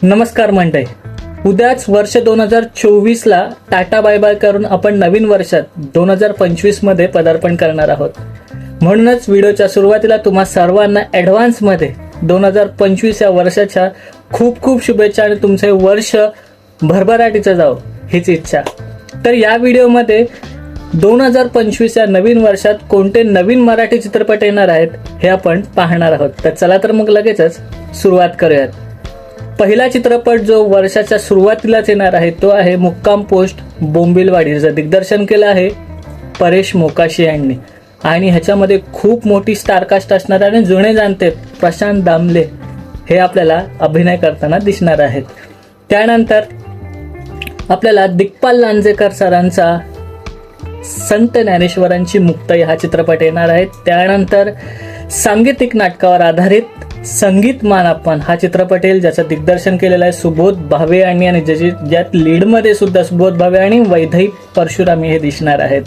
नमस्कार मंडळी, उद्याच वर्ष 2024ला टाटा बाय बाय करून आपण नवीन वर्षात 2025 मध्ये पदार्पण करणार आहोत. म्हणूनच व्हिडिओच्या सुरुवातीला तुम्हा सर्वांना ॲडव्हान्समध्ये 2025 या वर्षाच्या खूप खूप शुभेच्छा आणि तुमचे वर्ष भरभराटीचं जावो हीच इच्छा. तर या व्हिडिओमध्ये 2025 या नवीन वर्षात कोणते नवीन मराठी चित्रपट येणार आहेत हे आपण पाहणार आहोत. तर चला तर मग लगेचच सुरुवात करूयात. पहिला चित्रपट जो वर्षाच्या सुरुवातीलाच येणार आहे तो आहे मुक्काम पोस्ट बोंबिलवाडी, ज्याचं दिग्दर्शन केलं आहे परेश मोकाशी यांनी. आणि ह्याच्यामध्ये खूप मोठी स्टारकास्ट असणार आणि जुने जाणते प्रशांत दामले हे आपल्याला अभिनय करताना दिसणार आहेत. त्यानंतर आपल्याला दिग्पाल लांजेकर सरांचा संत ज्ञानेश्वरांची मुक्ताई हा चित्रपट येणार आहे. त्यानंतर सांगीतिक नाटकावर आधारित संगीत मानापन हा चित्रपट येईल, ज्याचं दिग्दर्शन केलेलं आहे सुबोध भावे यांनी आणि ज्यात लीडमध्ये सुद्धा सुबोध भावे आणि वैदेही परशुरामी हे दिसणार आहेत.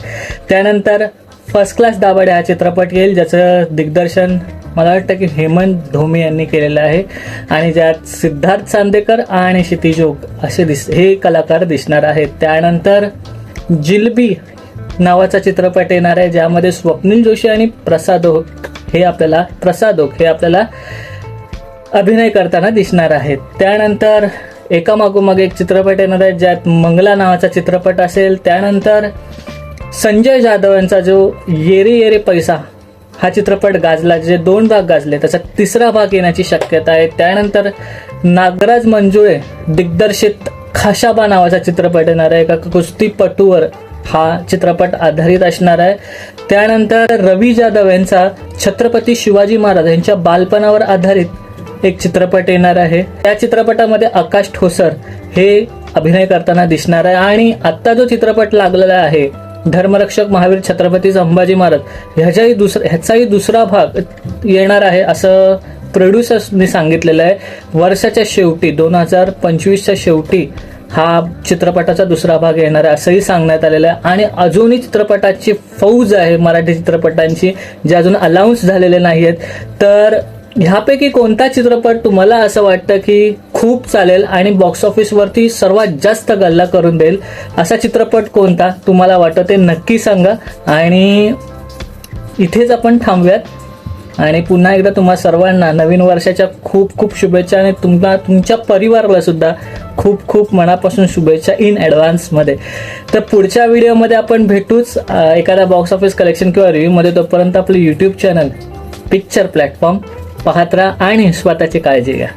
त्यानंतर फर्स्ट क्लास दाभाडे हा चित्रपट येईल, ज्याचं दिग्दर्शन मला वाटतं की हेमंत धोमे यांनी केलेलं आहे आणि ज्यात सिद्धार्थ चांदेकर आणि क्षितिज ओक असे हे कलाकार दिसणार आहेत. त्यानंतर जिलबी नावाचा चित्रपट येणार आहे, ज्यामध्ये स्वप्नील जोशी आणि प्रसाद ओक हे आपल्याला अभिनय करताना दिसणार आहेत. त्यानंतर एकामागोमाग एक चित्रपट येणार आहे, ज्यात मंगला नावाचा चित्रपट असेल. त्यानंतर संजय जाधव यांचा जो येरे येरे पैसा हा चित्रपट गाजला, जे 2 भाग गाजले, त्याचा 3रा भाग येण्याची शक्यता आहे. त्यानंतर नागराज मंजुळे दिग्दर्शित खाशाबा नावाचा चित्रपट येणार आहे, एका कुस्तीपटूवर हा चित्रपट आधारित असणार आहे. त्यानंतर रवी जाधव यांचा छत्रपती शिवाजी महाराज यांच्या बालपणावर आधारित एक चित्रपट येणार आहे. त्या चित्रपटामध्ये आकाश ठोसर हे अभिनय करताना दिसणार आहे. आणि आत्ता जो चित्रपट लागलेला आहे धर्मरक्षक महावीर छत्रपती संभाजी महाराज ह्याचाही दुसरा भाग येणार आहे असं प्रोड्युसर्सनी सांगितलेलं आहे. वर्षाच्या शेवटी 2025च्या शेवटी हा चित्रपटाचा दुसरा भाग येणार आहे असंही सांगण्यात आलेलं आहे. आणि अजूनही चित्रपटाची फौज आहे मराठी चित्रपटांची, जे अजून अनाऊन्स झालेले नाही आहेत. तर ह्यापैकी कोणता चित्रपट तुम्हाला असं वाटतं की खूप चालेल आणि बॉक्स ऑफिसवरती सर्वात जास्त गल्ला करून देईल, असा चित्रपट कोणता तुम्हाला वाटतं ते नक्की सांगा. आणि इथेच आपण थांबूयात आणि पुन्हा एकदा तुम्हा सर्वांना नवीन वर्षाच्या खूप खूप शुभेच्छा आणि तुमच्या परिवाराला सुद्धा खूप खूप मनापासून शुभेच्छा इन ॲडव्हान्समध्ये. तर पुढच्या व्हिडिओमध्ये आपण भेटूच एखाद्या बॉक्स ऑफिस कलेक्शन किंवा रिव्ह्यूमध्ये. तोपर्यंत आपलं यूट्यूब चॅनल पिक्चर प्लॅटफॉर्म पाहत राहा आणि स्वतःची काळजी घ्या.